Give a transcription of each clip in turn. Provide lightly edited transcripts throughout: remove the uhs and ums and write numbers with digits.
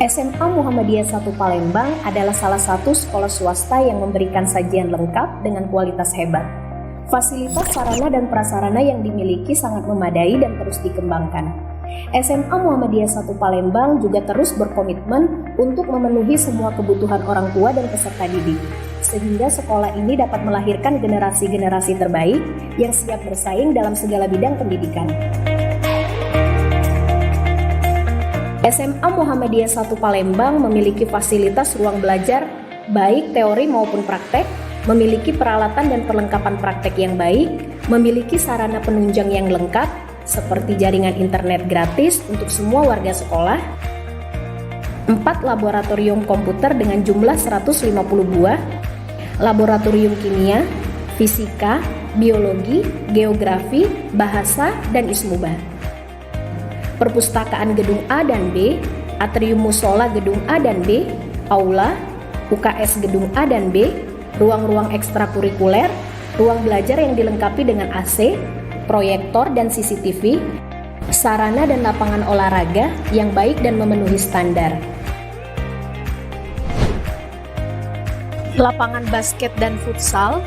SMA Muhammadiyah 1 Palembang adalah salah satu sekolah swasta yang memberikan sajian lengkap dengan kualitas hebat. Fasilitas sarana dan prasarana yang dimiliki sangat memadai dan terus dikembangkan. SMA Muhammadiyah 1 Palembang juga terus berkomitmen untuk memenuhi semua kebutuhan orang tua dan peserta didik, sehingga sekolah ini dapat melahirkan generasi-generasi terbaik yang siap bersaing dalam segala bidang pendidikan. SMA Muhammadiyah 1 Palembang memiliki fasilitas ruang belajar baik teori maupun praktek, memiliki peralatan dan perlengkapan praktek yang baik, memiliki sarana penunjang yang lengkap seperti jaringan internet gratis untuk semua warga sekolah, 4 laboratorium komputer dengan jumlah 150 buah, laboratorium kimia, fisika, biologi, geografi, bahasa, dan ismubah. Perpustakaan gedung A dan B, atrium musola gedung A dan B, aula, UKS gedung A dan B, ruang-ruang ekstrakurikuler, ruang belajar yang dilengkapi dengan AC, proyektor dan CCTV, sarana dan lapangan olahraga yang baik dan memenuhi standar. Lapangan basket dan futsal,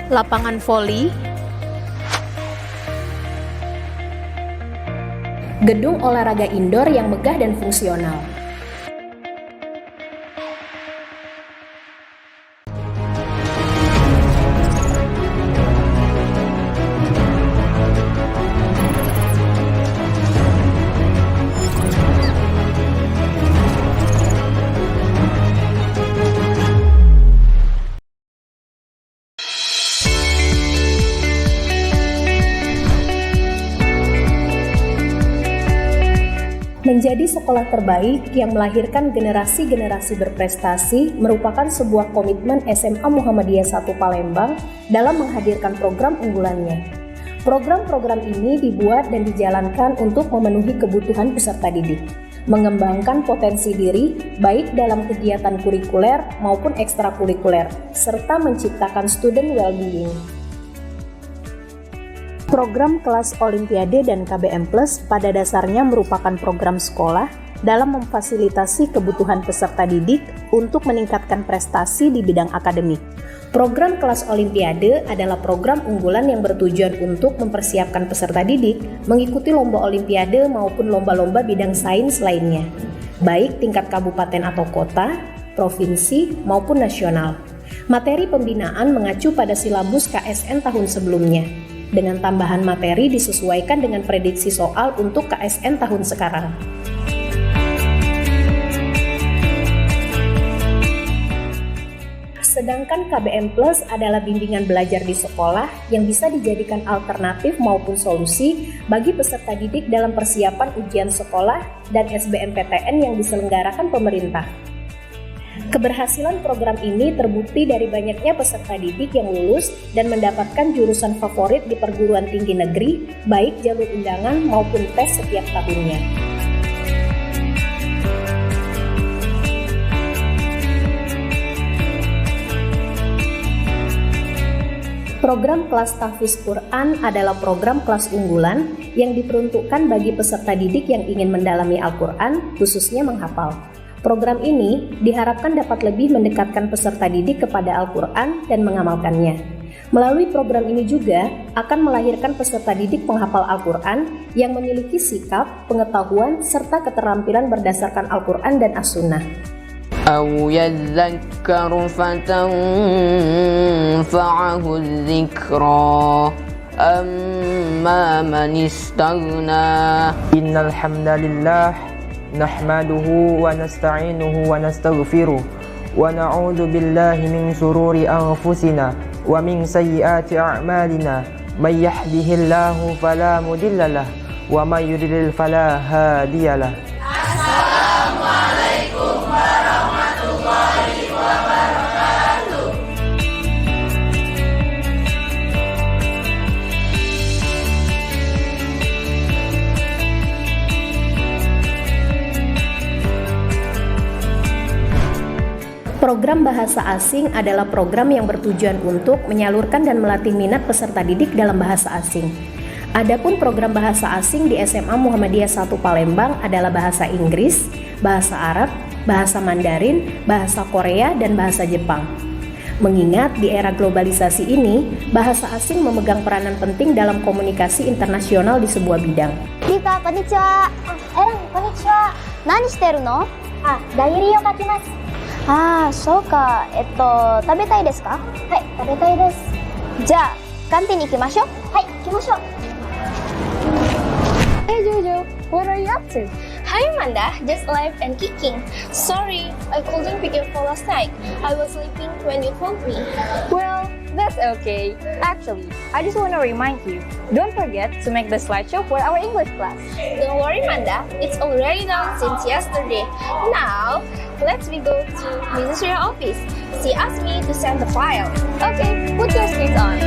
lapangan voli, gedung olahraga indoor yang megah dan fungsional. Menjadi sekolah terbaik yang melahirkan generasi-generasi berprestasi merupakan sebuah komitmen SMA Muhammadiyah 1 Palembang dalam menghadirkan program unggulannya. Program-program ini dibuat dan dijalankan untuk memenuhi kebutuhan peserta didik, mengembangkan potensi diri baik dalam kegiatan kurikuler maupun ekstrakurikuler, serta menciptakan student well-being. Program kelas Olimpiade dan KBM Plus pada dasarnya merupakan program sekolah dalam memfasilitasi kebutuhan peserta didik untuk meningkatkan prestasi di bidang akademik. Program kelas Olimpiade adalah program unggulan yang bertujuan untuk mempersiapkan peserta didik mengikuti lomba Olimpiade maupun lomba-lomba bidang sains lainnya, baik tingkat kabupaten atau kota, provinsi maupun nasional. Materi pembinaan mengacu pada silabus KSN tahun sebelumnya, dengan tambahan materi disesuaikan dengan prediksi soal untuk KSN tahun sekarang. Sedangkan KBM Plus adalah bimbingan belajar di sekolah yang bisa dijadikan alternatif maupun solusi bagi peserta didik dalam persiapan ujian sekolah dan SBMPTN yang diselenggarakan pemerintah. Keberhasilan program ini terbukti dari banyaknya peserta didik yang lulus dan mendapatkan jurusan favorit di perguruan tinggi negeri, baik jalur undangan maupun tes setiap tahunnya. Program kelas tahfiz Quran adalah program kelas unggulan yang diperuntukkan bagi peserta didik yang ingin mendalami Al-Quran, khususnya menghafal. Program ini diharapkan dapat lebih mendekatkan peserta didik kepada Al-Quran dan mengamalkannya. Melalui program ini juga akan melahirkan peserta didik penghafal Al-Quran yang memiliki sikap, pengetahuan, serta keterampilan berdasarkan Al-Quran dan As-Sunnah. أو يذكر فتنفعه الذكرى أما من استغنى إن الحمد لله نحمده ونستعينه ونستغفره ونعوذ بالله من شرور أنفسنا ومن سيئات أعمالنا من يهده الله فلا مضل له ومن يضلل فلا هادي له. Program Bahasa Asing adalah program yang bertujuan untuk menyalurkan dan melatih minat peserta didik dalam bahasa asing. Adapun program Bahasa Asing di SMA Muhammadiyah 1 Palembang adalah bahasa Inggris, bahasa Arab, bahasa Mandarin, bahasa Korea, dan bahasa Jepang. Mengingat di era globalisasi ini, bahasa asing memegang peranan penting dalam komunikasi internasional di sebuah bidang. Rika, konnichiwa. Eren, konnichiwa. Nani shiteru no? Diary o kakimasu. そうか。食べたいですか？はい、食べたいです。じゃあ、カンティに行きましょう。はい、行きましょう。Hey Jojo, what are you up to? Hi Amanda, just alive and kicking. Sorry, I couldn't pick your call last night. I was sleeping when you called me. Well, that's okay. Actually, I just want to remind you, don't forget to make the slideshow for our English class. Don't worry Amanda, it's already done since yesterday. Now, let's go to Ministerial office. She asked me to send the file. Okay, put your skates on.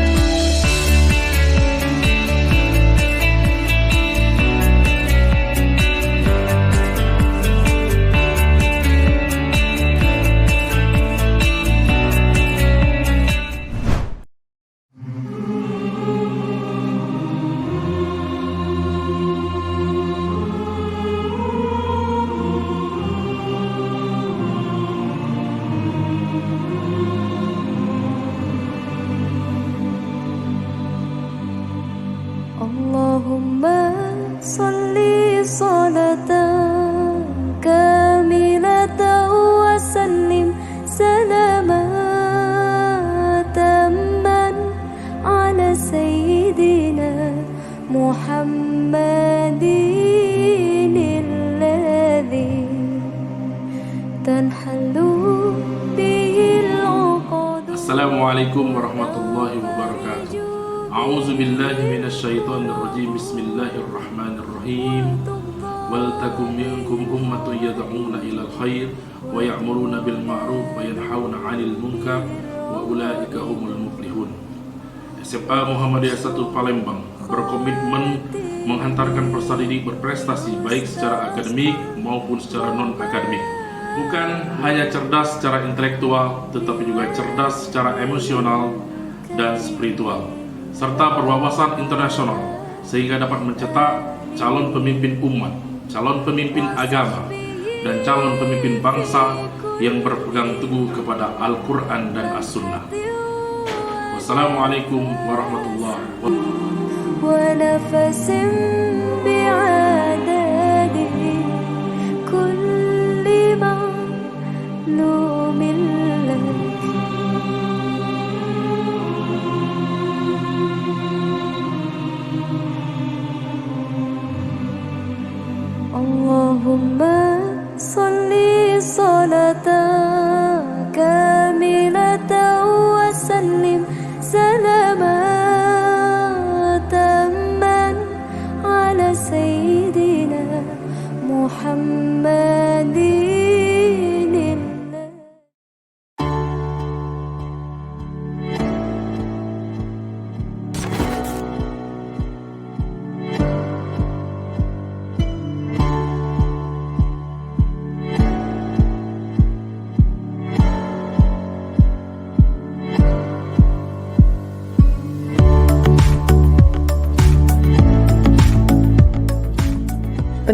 Allahumma salli salatan kamilatan wa sallim salamatan ala sayyidina Muhammadin alladhi tanhalu bihil uqad. Assalamualaikum warahmatullahi wabarakatuh. A'udzu billahi minasyaitonir rajim. Bismillahirrahmanirrahim. Wal takum minkum ummatun yad'una ilal khair wa ya'muruna bil ma'ruf wa yanhauna 'anil munkar wa ulaika humul muflihun. SMA Muhammadiyah 1 Palembang berkomitmen menghantarkan peserta didik berprestasi baik secara akademik maupun secara non-akademik. Bukan hanya cerdas secara intelektual, tetapi juga cerdas secara emosional dan spiritual, serta berwawasan internasional, sehingga dapat mencetak calon pemimpin umat, calon pemimpin agama, dan calon pemimpin bangsa yang berpegang teguh kepada Al-Quran dan As-Sunnah. Wassalamualaikum warahmatullahi wabarakatuh.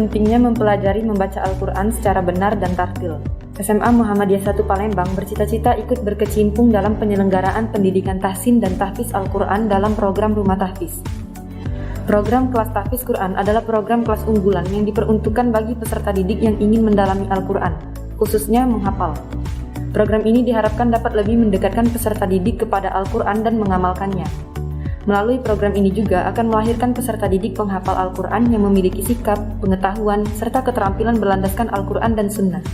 pentingnya mempelajari membaca Al-Quran secara benar dan tartil. SMA Muhammadiyah 1 Palembang bercita-cita ikut berkecimpung dalam penyelenggaraan pendidikan tahsin dan tahfiz Al-Quran dalam program Rumah Tahfiz. Program kelas tahfiz Quran adalah program kelas unggulan yang diperuntukkan bagi peserta didik yang ingin mendalami Al-Quran, khususnya menghafal. Program ini diharapkan dapat lebih mendekatkan peserta didik kepada Al-Quran dan mengamalkannya. Melalui program ini juga akan melahirkan peserta didik penghafal Al-Quran yang memiliki sikap, pengetahuan, serta keterampilan berlandaskan Al-Quran dan Sunnah.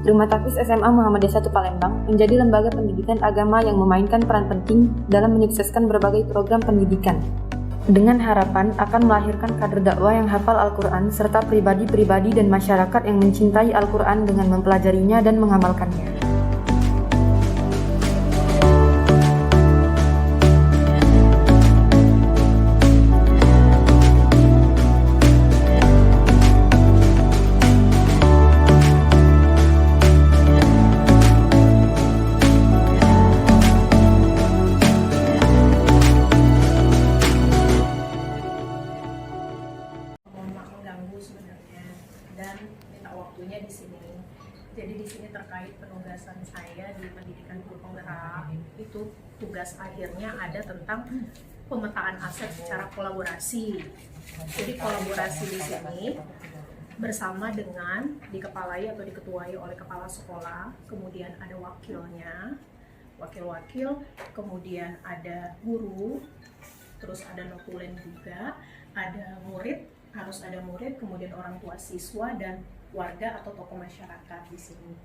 Rumah Tahfiz SMA Muhammadiyah 1 Palembang menjadi lembaga pendidikan agama yang memainkan peran penting dalam menyukseskan berbagai program pendidikan. Dengan harapan akan melahirkan kader dakwah yang hafal Al-Quran serta pribadi-pribadi dan masyarakat yang mencintai Al-Quran dengan mempelajarinya dan mengamalkannya. Dan minta waktunya di sini. Jadi di sini terkait penugasan saya di pendidikan guru penggerak, itu tugas akhirnya ada tentang pemetaan aset secara kolaborasi. Jadi kolaborasi di sini bersama dengan dikepalai atau diketuai oleh kepala sekolah, kemudian ada wakilnya, wakil-wakil, kemudian ada guru, terus ada notulen juga, ada murid, harus ada murid, kemudian orang tua siswa dan warga atau tokoh masyarakat di sini.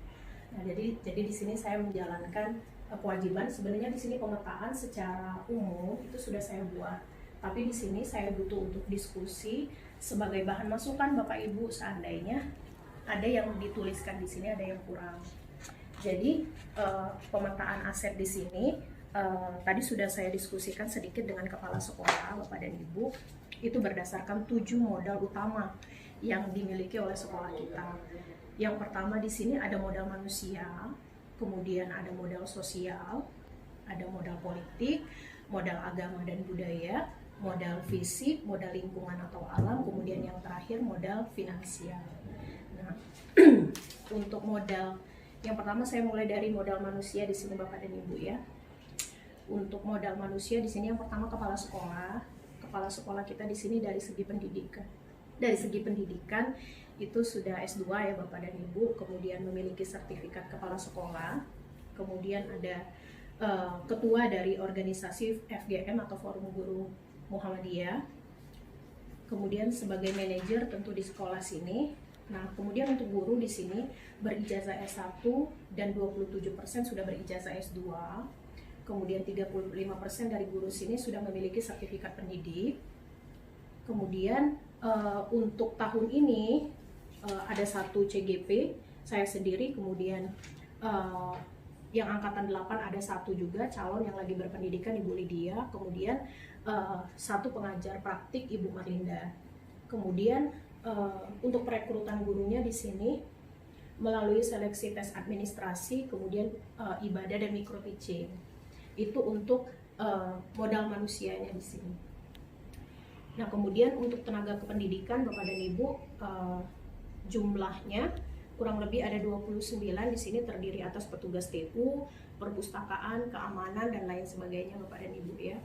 Nah, jadi di sini saya menjalankan kewajiban. Sebenarnya di sini pemetaan secara umum itu sudah saya buat, tapi di sini saya butuh untuk diskusi sebagai bahan masukan Bapak Ibu seandainya ada yang dituliskan di sini, ada yang kurang. Jadi pemetaan aset di sini tadi sudah saya diskusikan sedikit dengan kepala sekolah Bapak dan Ibu. Itu berdasarkan 7 modal utama yang dimiliki oleh sekolah kita. Yang pertama di sini ada modal manusia, kemudian ada modal sosial, ada modal politik, modal agama dan budaya, modal fisik, modal lingkungan atau alam, kemudian yang terakhir modal finansial. Nah, untuk modal yang pertama saya mulai dari modal manusia di sini Bapak dan Ibu ya. Untuk modal manusia di sini yang pertama kepala sekolah. Kepala sekolah kita di sini dari segi pendidikan. Dari segi pendidikan itu sudah S2 ya Bapak dan Ibu, kemudian memiliki sertifikat kepala sekolah. Kemudian ada ketua dari organisasi FGM atau Forum Guru Muhammadiyah. Kemudian sebagai manajer tentu di sekolah sini. Nah, kemudian untuk guru di sini berijazah S1 dan 27% sudah berijazah S2. Kemudian 35% dari guru sini sudah memiliki sertifikat pendidik. Kemudian untuk tahun ini ada 1 CGP, saya sendiri, kemudian yang angkatan 8 ada 1 juga calon yang lagi berpendidikan Ibu Lydia, kemudian 1 pengajar praktik Ibu Marlinda. Kemudian untuk perekrutan gurunya di sini melalui seleksi tes administrasi, kemudian ibadah dan micro teaching. Itu untuk modal manusianya di sini. Nah, kemudian untuk tenaga kependidikan Bapak dan Ibu jumlahnya kurang lebih ada 29 di sini, terdiri atas petugas TU, perpustakaan, keamanan dan lain sebagainya Bapak dan Ibu ya.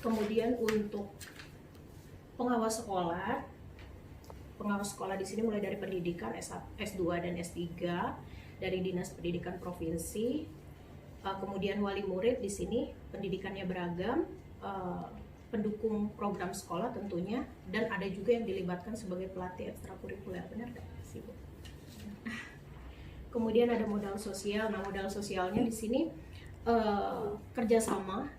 Kemudian untuk pengawas sekolah di sini mulai dari pendidikan S2 dan S3 dari Dinas Pendidikan Provinsi. Kemudian wali murid di sini pendidikannya beragam, pendukung program sekolah tentunya, dan ada juga yang dilibatkan sebagai pelatih ekstrakurikuler, benar nggak sih Bu? Kemudian ada modal sosial. Nah, modal sosialnya di sini kerjasama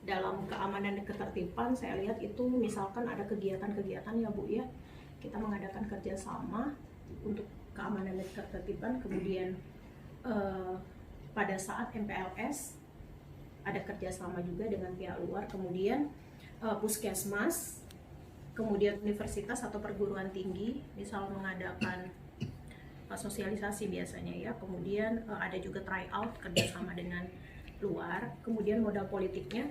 dalam keamanan dan ketertiban. Saya lihat itu misalkan ada kegiatan-kegiatan ya Bu ya, kita mengadakan kerjasama untuk keamanan dan ketertiban. Kemudian pada saat MPLS ada kerjasama juga dengan pihak luar, kemudian puskesmas, kemudian universitas atau perguruan tinggi misal mengadakan sosialisasi biasanya ya, kemudian ada juga tryout kerjasama dengan luar, kemudian modal politiknya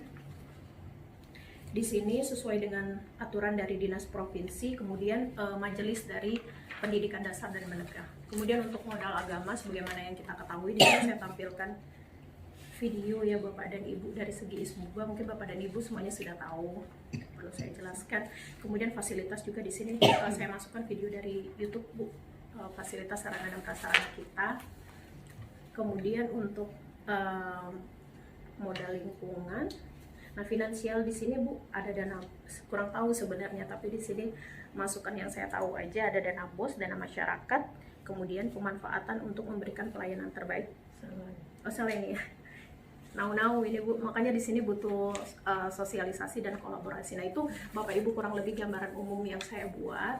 di sini sesuai dengan aturan dari dinas provinsi, kemudian majelis dari pendidikan dasar dan menengah. Kemudian untuk modal agama sebagaimana yang kita ketahui, di sini saya tampilkan video ya Bapak dan Ibu dari segi ismuba, mungkin Bapak dan Ibu semuanya sudah tahu, perlu saya jelaskan. Kemudian fasilitas juga di sini saya masukkan video dari YouTube Bu, fasilitas sarana dan prasarana kita. Kemudian untuk modal lingkungan, nah finansial di sini Bu ada dana, kurang tahu sebenarnya, tapi di sini masukan yang saya tahu aja ada dana BOS, dana masyarakat, kemudian pemanfaatan untuk memberikan pelayanan terbaik. Selain ya. Now ini Bu, makanya di sini butuh sosialisasi dan kolaborasi. Nah itu Bapak Ibu kurang lebih gambaran umum yang saya buat.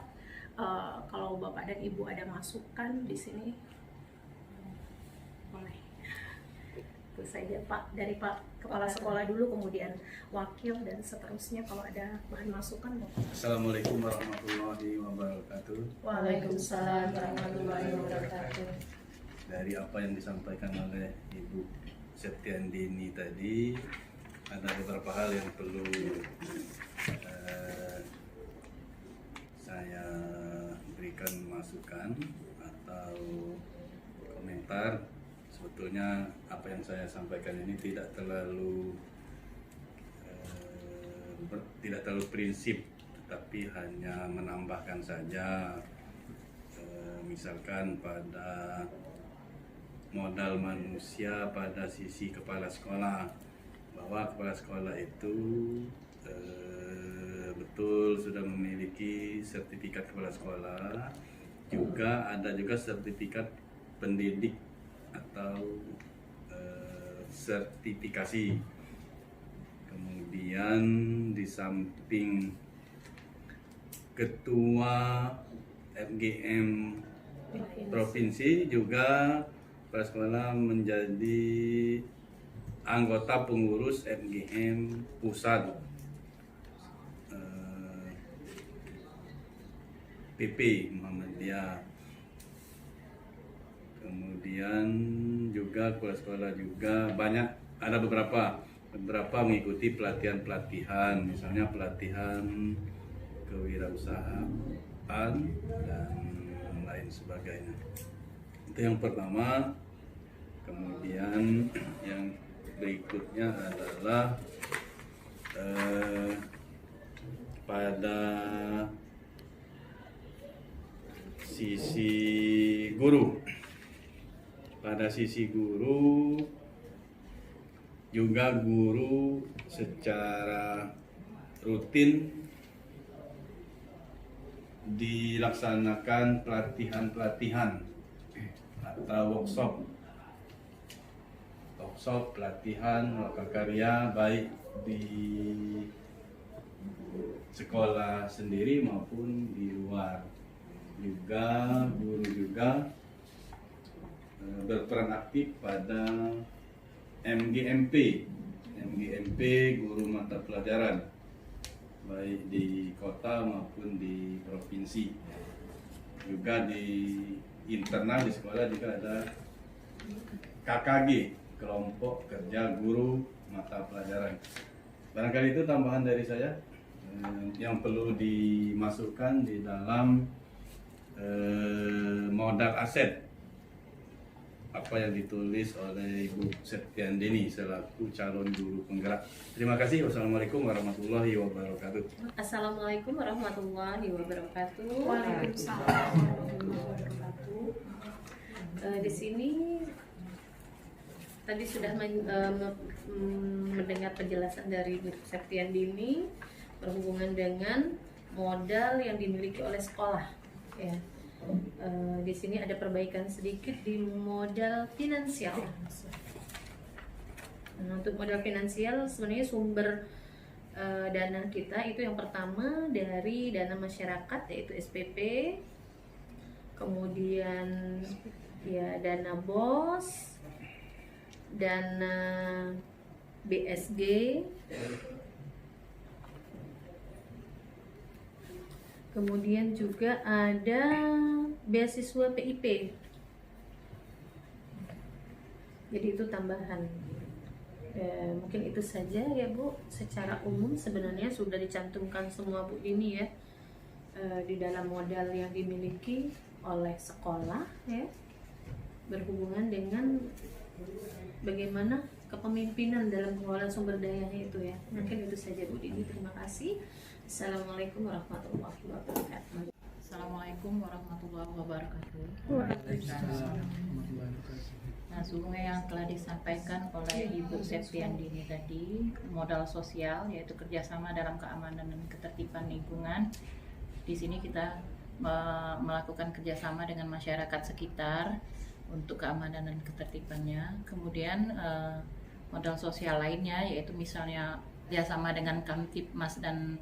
Kalau Bapak dan Ibu ada masukan di sini, boleh. Itu saja Pak, dari Pak Kepala Sekolah dulu, kemudian Wakil dan seterusnya kalau ada bahan masukan Bapak. Assalamualaikum warahmatullahi wabarakatuh. Waalaikumsalam warahmatullahi wabarakatuh. Dari apa yang disampaikan oleh Ibu Septiandini tadi, ada beberapa hal yang perlu saya berikan masukan atau komentar. Sebetulnya apa yang saya sampaikan ini tidak terlalu prinsip, tetapi hanya menambahkan saja. Misalkan pada modal manusia pada sisi kepala sekolah, bahwa kepala sekolah itu betul sudah memiliki sertifikat kepala sekolah, juga ada juga sertifikat pendidik atau sertifikasi. Kemudian di samping ketua FGM provinsi, juga kepala sekolah menjadi anggota pengurus FGM pusat PP Muhammadiyah. Kemudian juga kepala sekolah juga banyak, ada beberapa mengikuti pelatihan, misalnya pelatihan kewirausahaan dan lain sebagainya. Itu yang pertama. Kemudian yang berikutnya adalah pada sisi guru. Pada sisi guru juga, guru secara rutin dilaksanakan pelatihan atau workshop pelatihan lokal karya, baik di sekolah sendiri maupun di luar. Juga guru juga berperan aktif pada MGMP guru mata pelajaran, baik di kota maupun di provinsi. Juga di internal di sekolah juga ada KKG, kelompok kerja guru mata pelajaran. Barangkali itu tambahan dari saya yang perlu dimasukkan di dalam modal aset apa yang ditulis oleh Ibu Septiandini selaku calon guru penggerak. Terima kasih. Wassalamualaikum warahmatullahi wabarakatuh. Assalamualaikum warahmatullahi wabarakatuh. Waalaikumsalam warahmatullahi wabarakatuh. Di sini tadi sudah mendengar penjelasan dari Ibu Septiandini berhubungan dengan modal yang dimiliki oleh sekolah. Ya. Di sini ada perbaikan sedikit di modal finansial. Nah, untuk modal finansial sebenarnya sumber dana kita itu yang pertama dari dana masyarakat yaitu SPP, kemudian ya dana BOS, dana BSG, kemudian juga ada beasiswa PIP. Jadi itu tambahan. Mungkin itu saja ya Bu. Secara umum sebenarnya sudah dicantumkan semua Bu ini ya, di dalam modal yang dimiliki oleh sekolah ya, berhubungan dengan bagaimana kepemimpinan dalam pengelolaan sumber dayanya itu ya. Mungkin itu saja Bu Dini. Terima kasih. Assalamualaikum warahmatullahi wabarakatuh. Assalamualaikum warahmatullahi wabarakatuh. Nah, sungguh yang telah disampaikan oleh Ibu Septiandini tadi, modal sosial yaitu kerjasama dalam keamanan dan ketertiban lingkungan. Di sini kita melakukan kerjasama dengan masyarakat sekitar untuk keamanan dan ketertibannya. Kemudian modal sosial lainnya yaitu misalnya kerjasama dengan Kamtibmas dan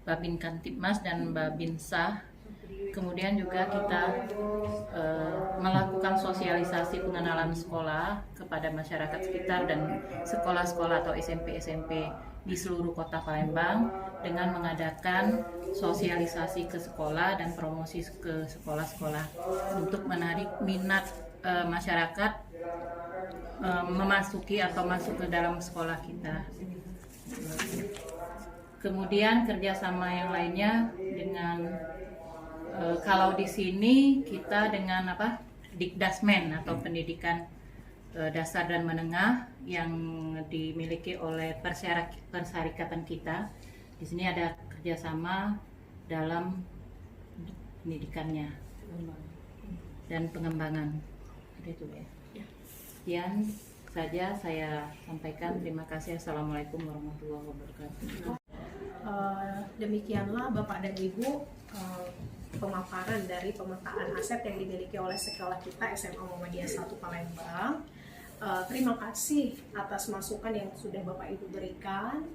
Babin Kamtibmas dan Babinsah. Kemudian juga kita melakukan sosialisasi pengenalan sekolah kepada masyarakat sekitar dan sekolah-sekolah atau SMP-SMP di seluruh kota Palembang dengan mengadakan sosialisasi ke sekolah dan promosi ke sekolah-sekolah untuk menarik minat masyarakat memasuki atau masuk ke dalam sekolah kita. Kemudian kerjasama yang lainnya dengan kalau di sini kita dengan Dikdasmen atau pendidikan dasar dan menengah yang dimiliki oleh persyarikatan kita. Di sini ada kerjasama dalam pendidikannya dan pengembangan. Itu ya. Sekian saja saya sampaikan. Terima kasih. Assalamualaikum warahmatullahi wabarakatuh. Demikianlah Bapak dan Ibu pemaparan dari pemetaan aset yang dimiliki oleh sekolah kita SMA Muhammadiyah 1 Palembang. Terima kasih atas masukan yang sudah Bapak Ibu berikan.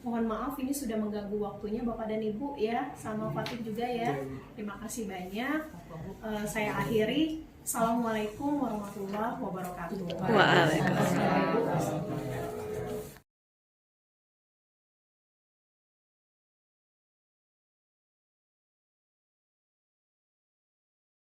Mohon maaf ini sudah mengganggu waktunya Bapak dan Ibu ya, sama Fatih juga ya. Terima kasih banyak. Saya akhiri. Assalamualaikum warahmatullahi wabarakatuh. Waalaikumsalam.